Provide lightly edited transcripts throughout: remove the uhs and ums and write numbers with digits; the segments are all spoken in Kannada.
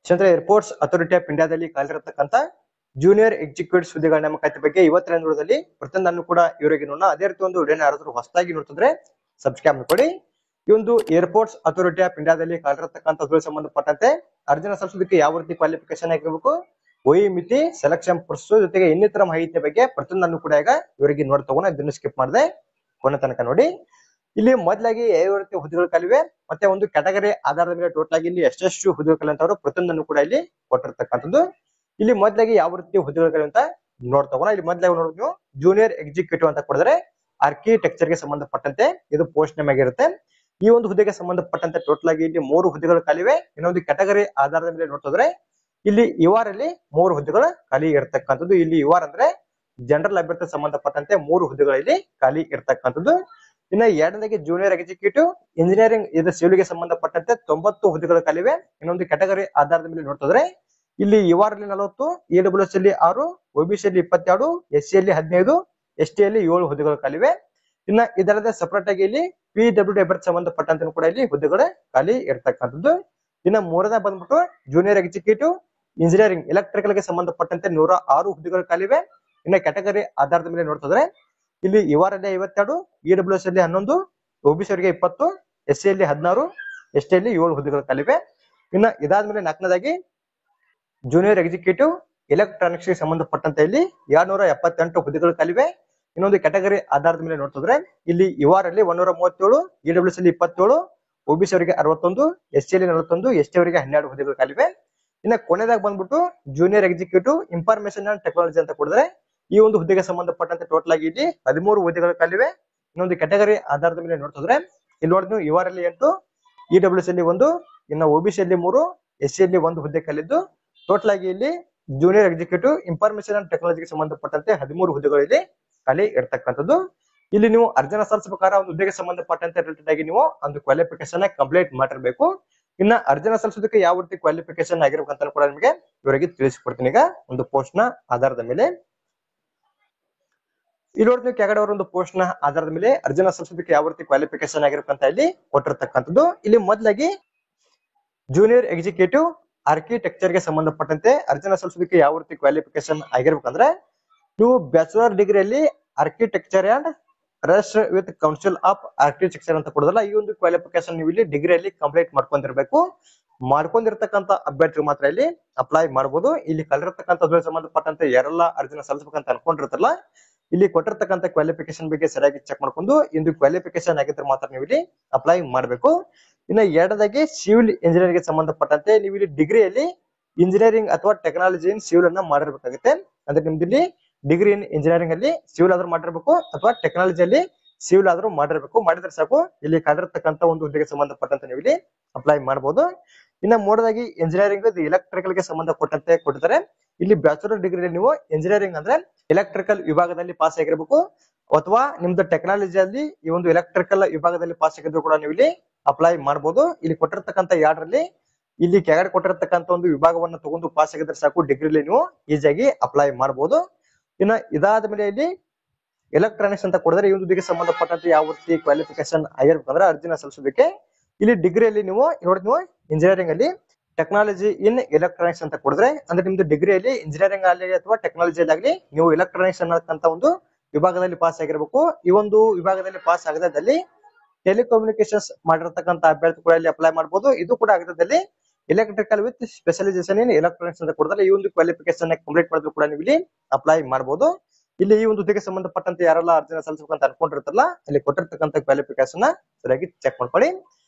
ಸೆಂಟ್ರಲ್ ಏರ್ಪೋರ್ಟ್ಸ್ ಅಥಾರಿಟಿ ಆಫ್ ಇಂಡಿಯಾದಲ್ಲಿ ಕಾಲಿರತಕ್ಕಂತ ಜೂನಿಯರ್ ಎಕ್ಸಿಕ್ಯೂಟಿವ್ ಹುದ್ದೆಗಳ ನೇಮಕಾತಿ ಬಗ್ಗೆ ಇವತ್ತಿನ ನೋಡದಲ್ಲಿ ಪ್ರತಿಯೊಂದನ್ನು ಕೂಡ ಇವರಿಗೆ ನೋಡೋಣ. ಅದೇ ರೀತಿ ಒಂದು ವಿಡಿಯೋನ ಯಾರಾದ್ರೂ ಹೊಸದಾಗಿ ನೋಡ್ತಿದ್ರೆ ಸಬ್ಸ್ಕ್ರೈಬ್ ಮಾಡ್ಕೊಳ್ಳಿ. ಈ ಒಂದು ಏರ್ಪೋರ್ಟ್ಸ್ ಅಥಾರಿಟಿ ಆಫ್ ಇಂಡಿಯಾದಲ್ಲಿ ಕಾಲಿರತಕ್ಕಂತ ಸಂಬಂಧಪಟ್ಟಂತೆ ಅರ್ಜಿನ ಸಲ್ಲಿಸೋದಕ್ಕೆ ಯಾವ ರೀತಿ ಕ್ವಾಲಿಫಿಕೇಶನ್ ಆಗಿರಬೇಕು, ವಯೋ ಮಿತಿ, ಸೆಲೆಕ್ಷನ್ ಪ್ರೊಸೆಸ್ ಜೊತೆಗೆ ಇನ್ನಿತರ ಮಾಹಿತಿಯ ಬಗ್ಗೆ ಪ್ರತಿಯೊಂದನ್ನು ಕೂಡ ಈಗ ಇವರಿಗೆ ನೋಡಿ ತಗೊಂಡು ಇದನ್ನು ಸ್ಕಿಪ್ ಮಾಡಿದೆ ಕೊನೆ ತನಕ ನೋಡಿ. ಇಲ್ಲಿ ಮೊದಲಾಗಿ ಯಾವ ರೀತಿ ಹುದ್ದೆಗಳು ಖಾಲಿವೆ ಮತ್ತೆ ಒಂದು ಕ್ಯಾಟಗರಿ ಆಧಾರದ ಮೇಲೆ ಟೋಟಲ್ ಆಗಿ ಇಲ್ಲಿ ಎಷ್ಟೆಷ್ಟು ಹುದ್ದೆಗಳು ಖಾಲಿ ಅಂತವರು ಪ್ರತಿಯೊಂದನ್ನು ಕೂಡ ಇಲ್ಲಿ ಕೊಟ್ಟಿರ್ತಕ್ಕಂಥದ್ದು. ಇಲ್ಲಿ ಮೊದಲಾಗಿ ಯಾವ ರೀತಿ ಹುದ್ದೆಗಳು ಖಾಲಿ ಅಂತ ನೋಡ್ತಗೋಣ. ಇಲ್ಲಿ ಮೊದಲಾಗಿ ನೋಡೋದು ನೀವು ಜೂನಿಯರ್ ಎಕ್ಸಿಕ್ಯೂಟಿವ್ ಅಂತ ಕೊಡಿದ್ರೆ ಆರ್ಕಿಟೆಕ್ಚರ್ ಗೆ ಸಂಬಂಧಪಟ್ಟಂತೆ ಇದು ಪೋಸ್ಟ್ ನೇಮ್ ಆಗಿರುತ್ತೆ. ಈ ಒಂದು ಹುದ್ದೆಗೆ ಸಂಬಂಧಪಟ್ಟಂತೆ ಟೋಟಲ್ ಆಗಿ ಇಲ್ಲಿ 3 ಹುದ್ದೆಗಳು ಖಾಲಿವೆ. ಇನ್ನೊಂದು ಕ್ಯಾಟಗರಿ ಆಧಾರದ ಮೇಲೆ ನೋಡ್ತಿದ್ರೆ ಇಲ್ಲಿ ಯುಆರಲ್ಲಿ 3 ಹುದ್ದೆಗಳು ಖಾಲಿ ಇರತಕ್ಕಂಥದ್ದು. ಇಲ್ಲಿ ಯುಆರ್ ಅಂದ್ರೆ ಜನರಲ್ ಅಭ್ಯರ್ಥಿ ಸಂಬಂಧಪಟ್ಟಂತೆ 3 ಹುದ್ದೆಗಳು ಇಲ್ಲಿ ಖಾಲಿ ಇರತಕ್ಕಂಥದ್ದು. ಇನ್ನ ಎರಡನೇದಾಗಿ ಜೂನಿಯರ್ ಎಕ್ಸಿಕ್ಯೂಟಿವ್ ಇಂಜಿನಿಯರಿಂಗ್ ಇದು ಸಿವಿಲ್ ಗೆ ಸಂಬಂಧಪಟ್ಟಂತೆ 90 ಹುದ್ದೆಗಳು ಖಾಲಿವೆ. ಇನ್ನೊಂದು ಕ್ಯಾಟಗರಿ ಆಧಾರದ ಮೇಲೆ ನೋಡ್ತಿದ್ರೆ ಇಲ್ಲಿ ಯುಆರ್ ಅಲ್ಲಿ 40, ಎಡಬ್ಲ್ಯೂಎಸ್ ಅಲ್ಲಿ 6, ಒಬಿಸಿ ಅಲ್ಲಿ 22, ಎಸ್ ಸಿ ಅಲ್ಲಿ 15, ಎಸ್ ಟಿ ಅಲ್ಲಿ 7 ಹುದ್ದೆಗಳು ಖಾಲಿವೆ. ಇನ್ನ ಇದಲ್ಲದೆ ಸಪರೇಟ್ ಆಗಿ ಇಲ್ಲಿ ಪಿಡಬ್ಲ್ಯೂಡಿ ಅಭ್ಯರ್ಥಿ ಸಂಬಂಧಪಟ್ಟಂತೆ ಕೂಡ ಇಲ್ಲಿ ಹುದ್ದೆಗಳು ಖಾಲಿ ಇರತಕ್ಕಂಥದ್ದು. ಇನ್ನ ಮೂರನೇ ಬಂದ್ಬಿಟ್ಟು ಜೂನಿಯರ್ ಎಕ್ಸಿಕ್ಯೂಟಿವ್ ಇಂಜಿನಿಯರಿಂಗ್ ಎಲೆಕ್ಟ್ರಿಕಲ್ ಗೆ ಸಂಬಂಧಪಟ್ಟಂತೆ 106 ಹುದ್ದೆಗಳು ಖಾಲಿವೆ. ಇನ್ನ ಕ್ಯಾಟಗರಿ ಆಧಾರದ ಮೇಲೆ ನೋಡ್ತಿದ್ರೆ ಇಲ್ಲಿ ಯುಆರ್ ಅಲ್ಲಿ 52, ಇಡಬ್ಲ್ಯೂಎಸ್ ಅಲ್ಲಿ 11, ಒಬಿಸಿ ಅವರಿಗೆ 20, ಎಸ್ ಸಿ ಅಲ್ಲಿ 16, ಎಸ್ ಟಿ ಅಲ್ಲಿ 7 ಹುದ್ದೆಗಳು ಖಾಲಿವೆ. ಇನ್ನ ಇದಾದ್ಮೇಲೆ ನಾಲ್ಕನೇದಾಗಿ ಜೂನಿಯರ್ ಎಕ್ಸಿಕ್ಯೂಟಿವ್ ಎಲೆಕ್ಟ್ರಾನಿಕ್ಸ್ ಗೆ ಸಂಬಂಧಪಟ್ಟಂತೆ ಇಲ್ಲಿ 278 ಹುದ್ದೆಗಳು ಖಾಲಿವೆ. ಇನ್ನೊಂದು ಕ್ಯಾಟಗರಿ ಆಧಾರದ ಮೇಲೆ ನೋಡ್ತಿದ್ರೆ ಇಲ್ಲಿ ಯುಆರ್ ಅಲ್ಲಿ 137, ಇಡಬ್ಲ್ಯೂಎಸ್ ಅಲ್ಲಿ 27, ಒಬಿಸಿ ಅವರಿಗೆ 61, ಎಸ್ ಸಿ ಅಲ್ಲಿ 41, ಎಸ್ ಟಿ ಅವರಿಗೆ 12 ಹುದ್ದೆಗಳು ಖಾಲಿವೆ. ಇನ್ನ ಕೊನೆದಾಗ ಬಂದ್ಬಿಟ್ಟು junior executive information and technology ಅಂತ ಕೊಡಿದ್ರೆ ಈ ಒಂದು ಹುದ್ದೆಗೆ ಸಂಬಂಧಪಟ್ಟಂತೆ ಟೋಟಲ್ ಆಗಿ ಇಲ್ಲಿ 13 ಹುದ್ದೆಗಳು ಖಾಲಿವೆ. ಇನ್ನೊಂದು ಕ್ಯಾಟಗರಿ ಆಧಾರದ ಮೇಲೆ ನೋಡ್ತಿದ್ರೆ ಇಲ್ಲಿ ನೋಡಿದ್ವಿ ಯುಆರ್ ಅಲ್ಲಿ 8, ಇಡಬ್ಲ್ಯೂಎಸ್ ಅಲ್ಲಿ 1, ಇನ್ನ ಒಬಿಸಿ ಅಲ್ಲಿ 3, ಎಸ್ ಸಿ ಅಲ್ಲಿ 1 ಹುದ್ದೆ ಖಾಲಿದ್ದು ಟೋಟಲ್ ಆಗಿ ಇಲ್ಲಿ ಜೂನಿಯರ್ ಎಕ್ಸಿಕ್ಯೂಟಿವ್ ಇನ್ಫಾರ್ಮೇಶನ್ ಅಂಡ್ ಟೆಕ್ನಾಲಜಿಗೆ ಸಂಬಂಧಪಟ್ಟಂತೆ 13 ಹುದ್ದೆಗಳು ಇಲ್ಲಿ ಖಾಲಿ ಇರತಕ್ಕಂಥದ್ದು. ಇಲ್ಲಿ ನೀವು ಅರ್ಜಿನ ಸಲ್ಲಿಸಬೇಕಾದ ಒಂದು ಹುದ್ದೆಗೆ ಸಂಬಂಧಪಟ್ಟಂತೆ ರಿಲೇಟೆಡ್ ಆಗಿ ನೀವು ಒಂದು ಕ್ವಾಲಿಫಿಕೇಶನ್ ಕಂಪ್ಲೀಟ್ ಮಾಡಿರ್ಬೇಕು. ಇನ್ನ ಅರ್ಜಿನ ಸಲ್ಲಿಸೋದಕ್ಕೆ ಯಾವ ರೀತಿ ಕ್ವಾಲಿಫಿಕೇಶನ್ ಆಗಿರ್ಬೇಕು ಅಂತ ಕೂಡ ನಿಮಗೆ ಇವರಿಗೆ ತಿಳಿಸಿಕೊಡ್ತೀನಿ ಈಗ ಒಂದು ಪೋಸ್ಟ್ ನ ಆಧಾರದ ಮೇಲೆ. ಇಲ್ಲಿ ನೋಡಿದ್ರೆ ಕೆಳಗಡೆ ಅವರ ಒಂದು ಪೋಸ್ಟ್ ನ ಆಧಾರದ ಮೇಲೆ ಅರ್ಜಿನ ಸಲ್ಲಿಸೋದಕ್ಕೆ ಯಾವ ರೀತಿ ಕ್ವಾಲಿಫಿಕೇಶನ್ ಆಗಿರ್ಬೇಕಂತ ಇಲ್ಲಿ ಕೊಟ್ಟಿರ್ತಕ್ಕಂಥದ್ದು. ಇಲ್ಲಿ ಮೊದಲಾಗಿ ಜೂನಿಯರ್ ಎಕ್ಸಿಕ್ಯೂಟಿವ್ ಆರ್ಕಿಟೆಕ್ಚರ್ ಗೆ ಸಂಬಂಧಪಟ್ಟಂತೆ ಅರ್ಜಿನ ಸಲ್ಲಿಸೋದಕ್ಕೆ ಯಾವ ರೀತಿ ಕ್ವಾಲಿಫಿಕೇಶನ್ ಆಗಿರ್ಬೇಕಂದ್ರೆ ನೀವು ಬ್ಯಾಚುಲರ್ ಡಿಗ್ರಿಯಲ್ಲಿ architecture and register with council of architecture ಅಂತ ಕೊಡೋದಲ್ಲ, ಈ ಒಂದು ಕ್ವಾಲಿಫಿಕೇಶನ್ ನೀವು ಇಲ್ಲಿ ಡಿಗ್ರಿಯಲ್ಲಿ ಕಂಪ್ಲೀಟ್ ಮಾಡ್ಕೊಂಡಿರ್ಬೇಕು. ಮಾಡ್ಕೊಂಡಿರ್ತಕ್ಕಂಥ ಅಭ್ಯರ್ಥಿಗಳು ಮಾತ್ರ ಇಲ್ಲಿ ಅಪ್ಲೈ ಮಾಡಬಹುದು. ಇಲ್ಲಿ ಕಲಿರ್ತಕ್ಕಂಥ ಸಂಬಂಧಪಟ್ಟಂತೆ ಯಾರೆಲ್ಲ ಅರ್ಜಿನ ಸಲ್ಲಿಸಬೇಕಂತ ಅನ್ಕೊಂಡಿರ್ತಾರಲ್ಲ ಇಲ್ಲಿ ಕೊಟ್ಟಿರ್ತಕ್ಕಂಥ ಕ್ವಾಲಿಫಿಕೇಶನ್ ಬಗ್ಗೆ ಸರಿಯಾಗಿ ಚೆಕ್ ಮಾಡ್ಕೊಂಡು ಇಂದು ಕ್ವಾಲಿಫಿಕೇಶನ್ ಆಗಿದ್ರೆ ಮಾತ್ರ ನೀವು ಇಲ್ಲಿ ಅಪ್ಲೈ ಮಾಡಬೇಕು. ಇನ್ನ ಎರಡದಾಗಿ ಸಿವಿಲ್ ಇಂಜಿನಿಯರಿಂಗ್ ಗೆ ಸಂಬಂಧಪಟ್ಟಂತೆ ನೀವು ಇಲ್ಲಿ ಡಿಗ್ರಿಯಲ್ಲಿ ಇಂಜಿನಿಯರಿಂಗ್ ಅಥವಾ ಟೆಕ್ನಾಲಜಿ ಇನ್ ಸಿವಿಲ್ ಅನ್ನ ಮಾಡಿರ್ಬೇಕಾಗುತ್ತೆ. ಅಂದ್ರೆ ನಿಮ್ದು ಇಲ್ಲಿ ಡಿಗ್ರಿ ಇನ್ ಇಂಜಿನಿಯರಿಂಗ್ ಅಲ್ಲಿ ಸಿವಿಲ್ ಆದ್ರೂ ಮಾಡಿರ್ಬೇಕು ಅಥವಾ ಟೆಕ್ನಾಲಜಿಯಲ್ಲಿ ಸಿವಿಲ್ ಆದ್ರೂ ಮಾಡಿರ್ಬೇಕು. ಮಾಡಿದ್ರೆ ಸಾಕು ಇಲ್ಲಿ ಕಲಿರ್ತಕ್ಕಂಥ ಒಂದು ಹುದ್ದೆಗೆ ಸಂಬಂಧಪಟ್ಟಂತೆ ನೀವು ಇಲ್ಲಿ ಅಪ್ಲೈ ಮಾಡಬಹುದು. ಇನ್ನ ಮೂರದಾಗಿ ಇಂಜಿನಿಯರಿಂಗ್ ಎಲೆಕ್ಟ್ರಿಕಲ್ ಗೆ ಸಂಬಂಧಪಟ್ಟಂತೆ ಕೊಟ್ಟಿದ್ದಾರೆ. ಇಲ್ಲಿ ಬ್ಯಾಚುಲರ್ ಡಿಗ್ರಿ ನೀವು ಇಂಜಿನಿಯರಿಂಗ್ ಅಂದ್ರೆ ಎಲೆಕ್ಟ್ರಿಕಲ್ ವಿಭಾಗದಲ್ಲಿ ಪಾಸ್ ಆಗಿರ್ಬೇಕು ಅಥವಾ ನಿಮ್ದು ಟೆಕ್ನಾಲಜಿಯಲ್ಲಿ ಈ ಒಂದು ಎಲೆಕ್ಟ್ರಿಕಲ್ ವಿಭಾಗದಲ್ಲಿ ಪಾಸ್ ಆಗಿದ್ರು ಕೂಡ ನೀವು ಇಲ್ಲಿ ಅಪ್ಲೈ ಮಾಡಬಹುದು. ಇಲ್ಲಿ ಕೊಟ್ಟಿರ್ತಕ್ಕಂಥ ಎರಡರಲ್ಲಿ ಇಲ್ಲಿ ಕೆಳಗಡೆ ಕೊಟ್ಟಿರ್ತಕ್ಕಂಥ ಒಂದು ವಿಭಾಗವನ್ನು ತಗೊಂಡು ಪಾಸ್ ಆಗಿದ್ರೆ ಸಾಕು ಡಿಗ್ರಿಲಿ ನೀವು ಈಸಿಯಾಗಿ ಅಪ್ಲೈ ಮಾಡಬಹುದು. ಇನ್ನ ಇದಾದ ಮೇಲೆ ಇಲ್ಲಿ ಎಲೆಕ್ಟ್ರಾನಿಕ್ಸ್ ಅಂತ ಕೊಡಿದ್ರೆ ಈ ಒಂದು ಹುದ್ದೆಗೆ ಸಂಬಂಧಪಟ್ಟಂತೆ ಯಾವ ರೀತಿ ಕ್ವಾಲಿಫಿಕೇಶನ್ ಆಗಿರ್ಬೇಕಂದ್ರೆ ಅರ್ಜಿನ ಸಲ್ಲಿಸೋದಕ್ಕೆ ಇಲ್ಲಿ ಡಿಗ್ರಿಯಲ್ಲಿ ನೀವು ನೀವು ಇಂಜಿನಿಯರಿಂಗ್ ಅಲ್ಲಿ ಟೆಕ್ನಾಲಜಿ ಇನ್ ಎಲೆಕ್ಟ್ರಾನಿಕ್ಸ್ ಅಂತ ಕೊಡಿದ್ರೆ ಅಂದ್ರೆ ನಿಮ್ದು ಡಿಗ್ರಿಯಲ್ಲಿ ಇಂಜಿನಿಯರಿಂಗ್ ಆಗಲಿ ಅಥವಾ ಟೆಕ್ನಾಲಜಿಯಲ್ಲಿ ಆಗಲಿ ನೀವು ಎಲೆಕ್ಟ್ರಾನಿಕ್ಸ್ ಅನ್ನತಕ್ಕಂಥ ಒಂದು ವಿಭಾಗದಲ್ಲಿ ಪಾಸ್ ಆಗಿರ್ಬೇಕು. ಈ ಒಂದು ವಿಭಾಗದಲ್ಲಿ ಪಾಸ್ ಆಗದಲ್ಲಿ ಟೆಲಿಕಮ್ಯುನಿಕೇಶನ್ಸ್ ಮಾಡಿರ್ತಕ್ಕಂಥ ಅಭ್ಯರ್ಥಿ ಕೂಡ ಇಲ್ಲಿ ಅಪ್ಲೈ ಮಾಡಬಹುದು. ಇದು ಕೂಡ ಆಗದಲ್ಲಿ electrical with specialisation in electronics ಅಂತ ಕೊಡಿದ್ರೆ ಈ ಒಂದು ಕ್ವಾಲಿಫಿಕೇಶನ್ ಕಂಪ್ಲೀಟ್ ಮಾಡಿದ್ರು ಕೂಡ ನೀವು ಇಲ್ಲಿ ಅಪ್ಲೈ ಮಾಡಬಹುದು. ಇಲ್ಲಿ ಈ ಒಂದು ಹುದ್ದೆಗೆ ಸಂಬಂಧಪಟ್ಟಂತೆ ಯಾರೆಲ್ಲ ಅರ್ಜಿನ ಸಲ್ಲಿಸಬೇಕಂತ ಅನ್ಕೊಂಡಿರ್ತಾರಲ್ಲ ಅಲ್ಲಿ ಕೊಟ್ಟಿರ್ತಕ್ಕಂಥ ಕ್ವಾಲಿಫಿಕೇಶನ್ ಸರಿಯಾಗಿ ಚೆಕ್ ಮಾಡ್ಕೊಳ್ಳಿ.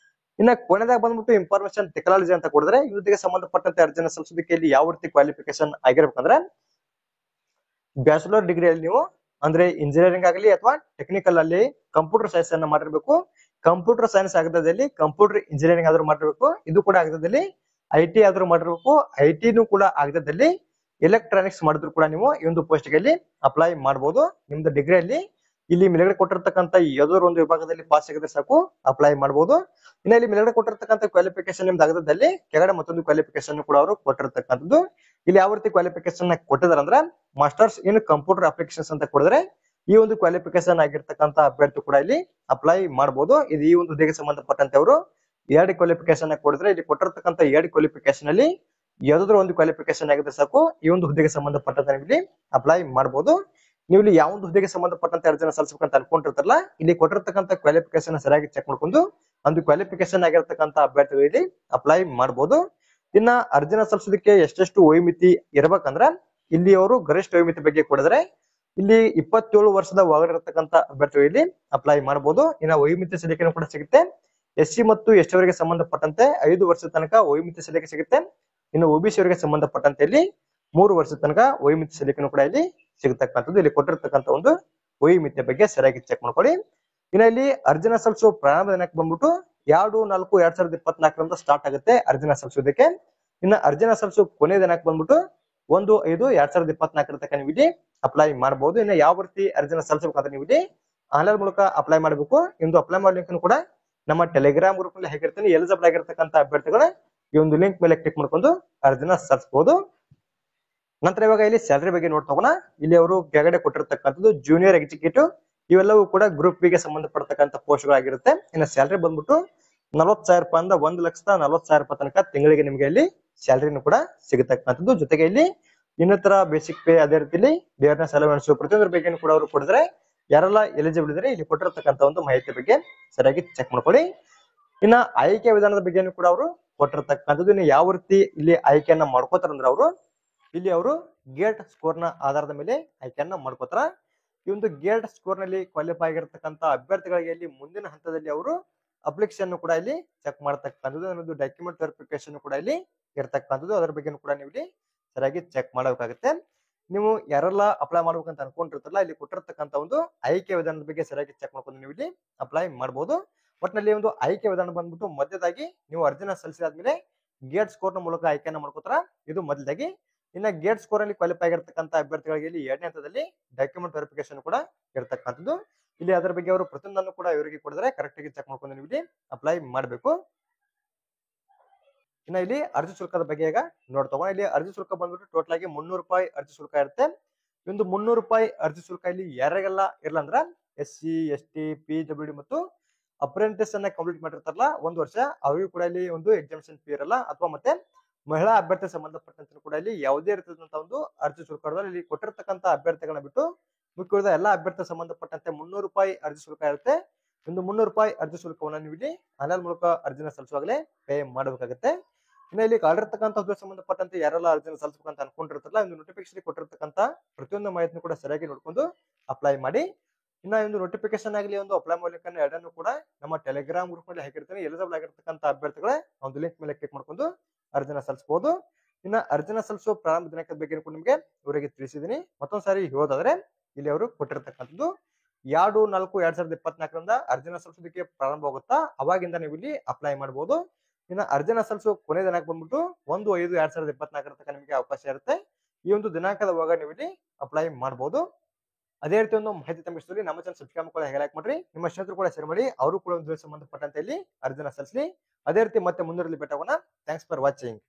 ಇನ್ನ ಕೊನೆದಾಗ ಬಂದ್ಬಿಟ್ಟು ಇನ್ಫಾರ್ಮೇಶನ್ ಟೆಕ್ನಾಲಜಿ ಅಂತ ಕೊಡಿದ್ರೆ ಈ ಹುದ್ದೆಗೆ ಸಂಬಂಧಪಟ್ಟಂತೆ ಅರ್ಜಿನ ಸಲ್ಲಿಸೋದಕ್ಕೆ ಇಲ್ಲಿ ಯಾವ ರೀತಿ ಕ್ವಾಲಿಫಿಕೇಶನ್ ಆಗಿರ್ಬೇಕಂದ್ರೆ ಬ್ಯಾಚುಲರ್ ಡಿಗ್ರಿಯಲ್ಲಿ ನೀವು ಅಂದ್ರೆ ಇಂಜಿನಿಯರಿಂಗ್ ಆಗಲಿ ಅಥವಾ ಟೆಕ್ನಿಕಲ್ ಅಲ್ಲಿ ಕಂಪ್ಯೂಟರ್ ಸೈನ್ಸ್ ಅನ್ನ ಮಾಡಿರ್ಬೇಕು. ಕಂಪ್ಯೂಟರ್ ಸೈನ್ಸ್ ಆಗದಲ್ಲಿ ಕಂಪ್ಯೂಟರ್ ಇಂಜಿನಿಯರಿಂಗ್ ಆದ್ರೂ ಮಾಡಿರ್ಬೇಕು. ಇದು ಕೂಡ ಆಗದಲ್ಲಿ ಐಟಿ ಆದ್ರೂ ಮಾಡಿರ್ಬೇಕು. ಐಟಿನೂ ಕೂಡ ಆಗದಲ್ಲಿ ಎಲೆಕ್ಟ್ರಾನಿಕ್ಸ್ ಮಾಡಿದ್ರು ಕೂಡ ನೀವು ಈ ಒಂದು ಪೋಸ್ಟ್ ಗೆ ಅಪ್ಲೈ ಮಾಡಬಹುದು. ನಿಮ್ದು ಡಿಗ್ರಿಯಲ್ಲಿ ಇಲ್ಲಿ ಮೇಲ್ಗಡೆ ಕೊಟ್ಟಿರ್ತಕ್ಕಂಥ ಯಾವುದೋ ಒಂದು ವಿಭಾಗದಲ್ಲಿ ಪಾಸ್ ಆಗಿದ್ರೆ ಸಾಕು ಅಪ್ಲೈ ಮಾಡಬಹುದು. ಇನ್ನ ಇಲ್ಲಿ ಮೇಲ್ಗಡೆ ಕೊಟ್ಟಿರ್ತಕ್ಕಂಥ ಕ್ವಾಲಿಫಿಕೇಶನ್ ನಿಮ್ದು ಆಗದಲ್ಲಿ ಕೆಳಗಡೆ ಮತ್ತೊಂದು ಕ್ವಾಲಿಫಿಕೇಶನ್ ಕೂಡ ಅವರು ಕೊಟ್ಟಿರ್ತಕ್ಕಂಥದ್ದು. ಇಲ್ಲಿ ಯಾವ ರೀತಿ ಕ್ವಾಲಿಫಿಕೇಶನ್ ಕೊಟ್ಟಿದಾರೆ ಅಂದ್ರೆ ಮಾಸ್ಟರ್ಸ್ ಇನ್ ಕಂಪ್ಯೂಟರ್ ಅಪ್ಲಿಕೇಶನ್ಸ್ ಅಂತ ಕೊಡಿದ್ರೆ ಈ ಒಂದು ಕ್ವಾಲಿಫಿಕೇಶನ್ ಆಗಿರ್ತಕ್ಕಂಥ ಅಭ್ಯರ್ಥಿ ಕೂಡ ಇಲ್ಲಿ ಅಪ್ಲೈ ಮಾಡಬಹುದು. ಇದು ಈ ಒಂದು ಹುದ್ದೆಗೆ ಸಂಬಂಧಪಟ್ಟಂತೆ ಅವರು ಎರಡು ಕ್ವಾಲಿಫಿಕೇಶನ್ ಕೊಡಿದ್ರೆ ಇಲ್ಲಿ ಕೊಟ್ಟಿರ್ತಕ್ಕಂಥ ಎರಡು ಕ್ವಾಲಿಫಿಕೇಶನ್ ಅಲ್ಲಿ ಯಾವ್ದಾದ್ರು ಒಂದು ಕ್ವಾಲಿಫಿಕೇಶನ್ ಆಗಿದ್ರೆ ಸಾಕು ಈ ಒಂದು ಹುದ್ದೆಗೆ ಸಂಬಂಧಪಟ್ಟಂತೆ ನೀವು ಇಲ್ಲಿ ಅಪ್ಲೈ ಮಾಡಬಹುದು. ನೀವು ಇಲ್ಲಿ ಯಾವ ಒಂದು ಹುದ್ದೆಗೆ ಸಂಬಂಧಪಟ್ಟಂತೆ ಅರ್ಜಿನ ಸಲ್ಲಿಸಬೇಕಂತ ಅನ್ಕೊಂಡಿರ್ತಾರಲ್ಲ, ಇಲ್ಲಿ ಕೊಟ್ಟಿರ್ತಕ್ಕಂಥ ಕ್ವಾಲಿಫಿಕೇಶನ್ ಸರಿಯಾಗಿ ಚೆಕ್ ಮಾಡ್ಕೊಂಡು ಒಂದು ಕ್ವಾಲಿಫಿಕೇಶನ್ ಆಗಿರ್ತಕ್ಕಂಥ ಅಭ್ಯರ್ಥಿಗಳು ಇಲ್ಲಿ ಅಪ್ಲೈ ಮಾಡಬಹುದು. ಇನ್ನ ಅರ್ಜಿನ ಸಲ್ಲಿಸೋದಕ್ಕೆ ಎಷ್ಟೆಷ್ಟು ವಯೋಮಿತಿ ಇರಬೇಕಂದ್ರ ಇಲ್ಲಿ ಅವರು ಗರಿಷ್ಠ ವಯೋಮಿತಿ ಬಗ್ಗೆ ಕೊಡಿದ್ರೆ ಇಲ್ಲಿ 27 ವರ್ಷದ ಒಳಗಿರತಕ್ಕಂಥ ಅಭ್ಯರ್ಥಿಗಳು ಇಲ್ಲಿ ಅಪ್ಲೈ ಮಾಡಬಹುದು. ಇನ್ನ ವಯೋಮಿತಿ ಸಲಿಕೆನೂ ಕೂಡ ಸಿಗುತ್ತೆ. SC ಮತ್ತು ST ಅವರಿಗೆ ಸಂಬಂಧಪಟ್ಟಂತೆ 5 ವರ್ಷದ ತನಕ ವಯೋಮಿತಿ ಸಲಿಕೆ ಸಿಗುತ್ತೆ. ಇನ್ನು OBC ಅವರಿಗೆ ಸಂಬಂಧಪಟ್ಟಂತೆ ಇಲ್ಲಿ 3 ವರ್ಷದ ತನಕ ವಯೋಮಿತಿ ಸಲಿಕೆನೂ ಕೂಡ ಇಲ್ಲಿ ಸಿಗತಕ್ಕಂಥದ್ದು. ಇಲ್ಲಿ ಕೊಟ್ಟಿರ್ತಕ್ಕಂಥ ಒಂದು ವಯೋಮಿತಿಯ ಬಗ್ಗೆ ಸರಿಯಾಗಿ ಚೆಕ್ ಮಾಡ್ಕೊಳ್ಳಿ. ಇನ್ನ ಇಲ್ಲಿ ಅರ್ಜಿನ ಸಲ್ಲಿಸುವ ಪ್ರಾರಂಭ ದಿನಾಂಕ ಬಂದ್ಬಿಟ್ಟು 2/4/2024 ಸ್ಟಾರ್ಟ್ ಆಗುತ್ತೆ ಅರ್ಜಿನ ಸಲ್ಲಿಸೋದಕ್ಕೆ. ಇನ್ನ ಅರ್ಜಿನ ಸಲ್ಲಿಸುವ ಕೊನೆ ದಿನಾಂಕ ಬಂದ್ಬಿಟ್ಟು 1/5/2024 ತನಕ ನೀವು ಇಲ್ಲಿ ಅಪ್ಲೈ ಮಾಡಬಹುದು. ಇನ್ನ ಯಾವ ರೀತಿ ಅರ್ಜಿನ ಸಲ್ಲಿಸಬೇಕಂದ್ರೆ ನೀವು ಇಲ್ಲಿ ಆನ್ಲೈನ್ ಮೂಲಕ ಅಪ್ಲೈ ಮಾಡಬೇಕು. ಇಂದು ಅಪ್ಲೈ ಮಾಡೋ ಲಿಂಕ್ ಕೂಡ ನಮ್ಮ ಟೆಲಿಗ್ರಾಮ್ ಗ್ರೂಪ್ ನಲ್ಲಿ ಹಾಕಿರ್ತೀನಿ. ಎಲಿಜಿಬಲ್ ಆಗಿರ್ತಕ್ಕಂಥ ಅಭ್ಯರ್ಥಿಗಳ ಈ ಒಂದು ಲಿಂಕ್ ಮೇಲೆ ಕ್ಲಿಕ್ ಮಾಡ್ಕೊಂಡು ಅರ್ಜಿನ ಸಲ್ಲಿಸಬಹುದು. ನಂತರ ಇವಾಗ ಇಲ್ಲಿ ಸ್ಯಾಲರಿ ಬಗ್ಗೆ ನೋಡ್ತೋಗೋಣ. ಇಲ್ಲಿ ಅವರು ಕೆಳಗಡೆ ಕೊಟ್ಟಿರ್ತಕ್ಕಂಥದ್ದು ಜೂನಿಯರ್ ಎಕ್ಸಿಕ್ಯೂಟಿವ್, ಇವೆಲ್ಲವೂ ಕೂಡ ಗ್ರೂಪ್ ಬಿ ಗೆ ಸಂಬಂಧಪಟ್ಟತಕ್ಕಂಥ ಪೋಸ್ಟ್ ಗಳಾಗಿರುತ್ತೆ. ಇನ್ನು ಸ್ಯಾಲರಿ ಬಂದ್ಬಿಟ್ಟು 40,000 ರೂಪಾಯಿಂದ 1,40,000 ತನಕ ತಿಂಗಳಿಗೆ ನಿಮಗೆ ಇಲ್ಲಿ ಸ್ಯಾಲರಿನೂ ಕೂಡ ಸಿಗತಕ್ಕಂಥದ್ದು. ಜೊತೆಗೆ ಇಲ್ಲಿ ಇನ್ನಿತರ ಬೇಸಿಕ್ ಪೇ, ಅದೇ ರೀತಿಲಿ ಡಿಯರ್ನೆಸ್ ಅಲವೆನ್ಸ್ ಪ್ರತಿಯೊಂದರ ಬಗ್ಗೆ ಕೂಡ ಅವರು ಕೊಡಿದ್ರೆ ಯಾರೆಲ್ಲ ಎಲಿಜಿಬಲ್ ಇದ್ರೆ ಇಲ್ಲಿ ಕೊಟ್ಟಿರ್ತಕ್ಕಂಥ ಒಂದು ಮಾಹಿತಿ ಬಗ್ಗೆ ಸರಿಯಾಗಿ ಚೆಕ್ ಮಾಡ್ಕೊಳ್ಳಿ. ಇನ್ನ ಆಯ್ಕೆ ವಿಧಾನದ ಬಗ್ಗೆನೂ ಕೂಡ ಅವರು ಕೊಟ್ಟಿರ್ತಕ್ಕಂಥದ್ದು. ಇನ್ನು ಯಾವ ರೀತಿ ಇಲ್ಲಿ ಆಯ್ಕೆಯನ್ನ ಮಾಡ್ಕೋತಾರ ಅಂದ್ರೆ ಇಲ್ಲಿ ಅವರು ಗೇಟ್ ಸ್ಕೋರ್ ನ ಆಧಾರದ ಮೇಲೆ ಆಯ್ಕೆಯನ್ನ ಮಾಡ್ಕೋತಾರ. ಈ ಒಂದು ಗೇಟ್ ಸ್ಕೋರ್ ನಲ್ಲಿ ಕ್ವಾಲಿಫೈ ಆಗಿರ್ತಕ್ಕಂಥ ಅಭ್ಯರ್ಥಿಗಳಿಗೆ ಇಲ್ಲಿ ಮುಂದಿನ ಹಂತದಲ್ಲಿ ಅವರು ಅಪ್ಲಿಕೇಶನ್ ಕೂಡ ಇಲ್ಲಿ ಚೆಕ್ ಮಾಡತಕ್ಕಂಥದ್ದು, ಒಂದು ಡಾಕ್ಯುಮೆಂಟ್ ವೆರಿಫಿಕೇಶನ್ ಕೂಡ ಇಲ್ಲಿ ಇರ್ತಕ್ಕಂಥದ್ದು. ಅದರ ಬಗ್ಗೆ ಕೂಡ ನೀವು ಇಲ್ಲಿ ಸರಿಯಾಗಿ ಚೆಕ್ ಮಾಡಬೇಕಾಗುತ್ತೆ. ನೀವು ಯಾರೆಲ್ಲ ಅಪ್ಲೈ ಮಾಡ್ಬೇಕಂತ ಅನ್ಕೊಂಡಿರ್ತಾರಲ್ಲ, ಇಲ್ಲಿ ಕೊಟ್ಟಿರ್ತಕ್ಕಂಥ ಒಂದು ಆಯ್ಕೆ ವಿಧಾನದ ಬಗ್ಗೆ ಸರಿಯಾಗಿ ಚೆಕ್ ಮಾಡ್ಕೊಂಡು ನೀವು ಇಲ್ಲಿ ಅಪ್ಲೈ ಮಾಡಬಹುದು. ಒಟ್ಟಿನಲ್ಲಿ ಒಂದು ಆಯ್ಕೆ ವಿಧಾನ ಬಂದ್ಬಿಟ್ಟು ಮೊದಲಾಗಿ ನೀವು ಅರ್ಜಿನ ಸಲ್ಲಿಸಿದಾದ್ಮೇಲೆ ಗೇಟ್ ಸ್ಕೋರ್ ನ ಮೂಲಕ ಆಯ್ಕೆಯನ್ನ ಮಾಡ್ಕೋತಾರ. ಇದು ಮೊದಲಾಗಿ. ಇನ್ನ ಗೇಟ್ ಸ್ಕೋರ್ ಅಲ್ಲಿ ಕ್ವಾಲಿಫೈ ಆಗಿರ್ತಕ್ಕಂಥ ಅಭ್ಯರ್ಥಿಗಳಿಗೆ ಇಲ್ಲಿ 2ನೇ ಹಂತದಲ್ಲಿ ಡಾಕ್ಯುಮೆಂಟ್ ವೆರಿಫಿಕೇಶನ್ ಕೂಡ ಇರ್ತಕ್ಕಂಥದ್ದು. ಇಲ್ಲಿ ಅದರ ಬಗ್ಗೆ ಅವರು ಪ್ರತಿಯೊಂದನ್ನು ಕೂಡ ಇವರಿಗೆ ಕೊಡಿದ್ರೆ ಕರೆಕ್ಟ್ ಆಗಿ ಚೆಕ್ ಮಾಡ್ಕೊಂಡು ನೀವು ಇಲ್ಲಿ ಅಪ್ಲೈ ಮಾಡಬೇಕು. ಇನ್ನ ಇಲ್ಲಿ ಅರ್ಜಿ ಶುಲ್ಕದ ಬಗ್ಗೆ ಈಗ ನೋಡ್ತೋಣ. ಇಲ್ಲಿ ಅರ್ಜಿ ಶುಲ್ಕ ಬಂದ್ಬಿಟ್ಟು ಟೋಟಲ್ ಆಗಿ 300 ರೂಪಾಯಿ ಅರ್ಜಿ ಶುಲ್ಕ ಇರುತ್ತೆ. ಒಂದು 300 ರೂಪಾಯಿ ಅರ್ಜಿ ಶುಲ್ಕ ಇಲ್ಲಿ ಯಾರಿಗೆಲ್ಲ ಇರಲ್ಲ ಅಂದ್ರ SC, ST, PWD ಮತ್ತು ಅಪ್ರೆಂಟಿಸ್ ಅನ್ನ ಕಂಪ್ಲೀಟ್ ಮಾಡಿರ್ತಾರಲ್ಲ 1 ವರ್ಷ, ಅವರಿಗೂ ಕೂಡ ಇಲ್ಲಿ ಒಂದು ಎಕ್ಸಾಮಿನೇಷನ್ ಫೀ ಇರಲ್ಲ. ಅಥವಾ ಮತ್ತೆ ಮಹಿಳಾ ಅಭ್ಯರ್ಥಿ ಸಂಬಂಧಪಟ್ಟಂತೆ ಕೂಡ ಇಲ್ಲಿ ಯಾವುದೇ ರೀತಿಯಾದಂತ ಒಂದು ಅರ್ಜಿ ಶುಲ್ಕ ಇಲ್ಲಿ ಕೊಟ್ಟಿರ್ತಕ್ಕಂಥ ಅಭ್ಯರ್ಥಿಗಳನ್ನ ಬಿಟ್ಟು ಮುಖ್ಯವಾದ ಎಲ್ಲಾ ಅಭ್ಯರ್ಥಿ ಸಂಬಂಧಪಟ್ಟಂತೆ 300 ರೂಪಾಯಿ ಅರ್ಜಿ ಶುಲ್ಕ ಇರುತ್ತೆ. ಒಂದು 300 ರೂಪಾಯಿ ಅರ್ಜಿ ಶುಲ್ಕವನ್ನ ನೀವು ಇಲ್ಲಿ ಆನ್ಲೈನ್ ಮೂಲಕ ಅರ್ಜಿನ ಸಲ್ಲಿಸುವಾಗಲೇ ಪೇ ಮಾಡಬೇಕಾಗುತ್ತೆ. ಇನ್ನು ಇಲ್ಲಿ ಕಾಡಿರ್ತಕ್ಕಂಥ ಹುದ್ದೆ ಸಂಬಂಧಪಟ್ಟಂತೆ ಯಾರೆಲ್ಲ ಅರ್ಜಿನ ಸಲ್ಲಿಸಬೇಕಂತ ಅನ್ಕೊಂಡಿರ್ತಾರಲ್ಲ, ಒಂದು ನೋಟಿಫಿಕೇಶನ್ ಕೊಟ್ಟಿರ್ತಕ್ಕಂಥ ಪ್ರತಿಯೊಂದು ಮಾಹಿತಿ ಕೂಡ ಸರಿಯಾಗಿ ನೋಡ್ಕೊಂಡು ಅಪ್ಲೈ ಮಾಡಿ. ಇನ್ನ ಒಂದು ನೋಟಿಫಿಕೇಶನ್ ಆಗಲಿ, ಒಂದು ಅಪ್ಲೈ ಮಾಡ್ಲಿಕ್ಕೆ ಎರಡನ್ನೂ ಕೂಡ ನಮ್ಮ ಟೆಲಿಗ್ರಾಮ್ ಗ್ರೂಪ್ ನಲ್ಲಿ ಹಾಕಿರ್ತೀನಿ. ಎಲಿಜಿಬಲ್ ಆಗಿರ್ತಕ್ಕಂಥ ಅಭ್ಯರ್ಥಿಗಳ ಒಂದು ಲಿಂಕ್ ಮೇಲೆ ಕ್ಲಿಕ್ ಮಾಡ್ಕೊಂಡು ಅರ್ಜಿನ ಸಲ್ಲಿಸಬಹುದು. ಇನ್ನ ಅರ್ಜಿನ ಸಲ್ಲಿಸುವ ಪ್ರಾರಂಭ ದಿನಾಂಕದ ಬಗ್ಗೆ ಕೂಡ ನಿಮಗೆ ಇವರಿಗೆ ತಿಳಿಸಿದೀನಿ. ಮತ್ತೊಂದ್ಸಾರಿ ಹೇಳೋದಾದ್ರೆ ಇಲ್ಲಿ ಅವರು ಕೊಟ್ಟಿರ್ತಕ್ಕಂಥದ್ದು 2/4/2024 ಅರ್ಜಿನ ಸಲ್ಲಿಸೋದಕ್ಕೆ ಪ್ರಾರಂಭವಾಗುತ್ತಾ, ಅವಾಗಿಂದ ನೀವು ಇಲ್ಲಿ ಅಪ್ಲೈ ಮಾಡಬಹುದು. ಇನ್ನು ಅರ್ಜಿನ ಸಲ್ಲಿಸುವ ಕೊನೆ ದಿನಾಂಕ ಬಂದ್ಬಿಟ್ಟು 1/5/2024 ತನಕ ನಿಮಗೆ ಅವಕಾಶ ಇರುತ್ತೆ. ಈ ಒಂದು ದಿನಾಂಕದ ಒಳಗೆ ನೀವು ಇಲ್ಲಿ ಅಪ್ಲೈ ಮಾಡಬಹುದು. ಅದೇ ರೀತಿ ಒಂದು ಮಾಹಿತಿ ತಮ್ಮ ಇಷ್ಟದಲ್ಲಿ ನಮ್ಮ ಚಾನಲ್ ಸಬ್ಸ್ಕ್ರೈಬ್ ಕೂಡ ಲೈಕ್ ಮಾಡ್ರಿ, ನಿಮ್ಮ ಸ್ನೇಹಿತರು ಕೂಡ ಶೇರ್ ಮಾಡಿ, ಅವರು ಕೂಡ ಒಂದು ಸಂಬಂಧಪಟ್ಟಂತೆ ಇಲ್ಲಿ ಅರ್ಜಿನ ಸಲ್ಲಿಸಲಿ. ಅದೇ ರೀತಿ ಮತ್ತೆ ಮುಂದಿರಲಿ ಭೇಟಿ ಆಗೋಣ. Thanks for watching.